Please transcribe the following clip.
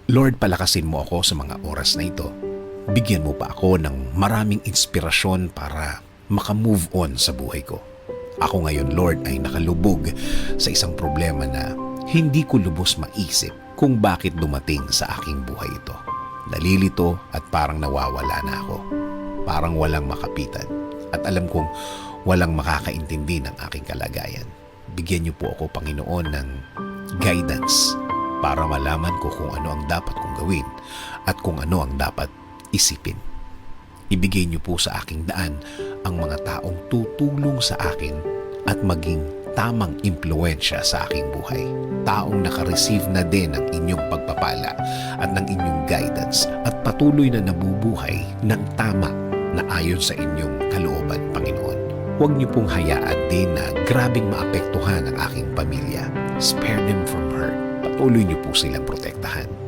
Lord, palakasin mo ako sa mga oras na ito. Bigyan mo pa ako ng maraming inspirasyon para makamove on sa buhay ko. Ako ngayon, Lord, ay nakalubog sa isang problema na hindi ko lubos maisip kung bakit dumating sa aking buhay ito. Nalilito at parang nawawala na ako. Parang walang makapitan. At alam kong walang makakaintindi ng aking kalagayan. Bigyan niyo po ako, Panginoon, ng guidance para malaman ko kung ano ang dapat kong gawin at kung ano ang dapat isipin. Ibigay niyo po sa aking daan ang mga taong tutulong sa akin at maging tamang impluensya sa aking buhay. Taong nakareceive na din ng inyong pagpapala at ng inyong guidance at patuloy na nabubuhay ng tama na ayon sa inyong kalooban, Panginoon. Huwag niyo pong hayaan din na grabing maapektuhan ang aking pamilya. Spare them from hurt. Patuloy niyo po silang protektahan.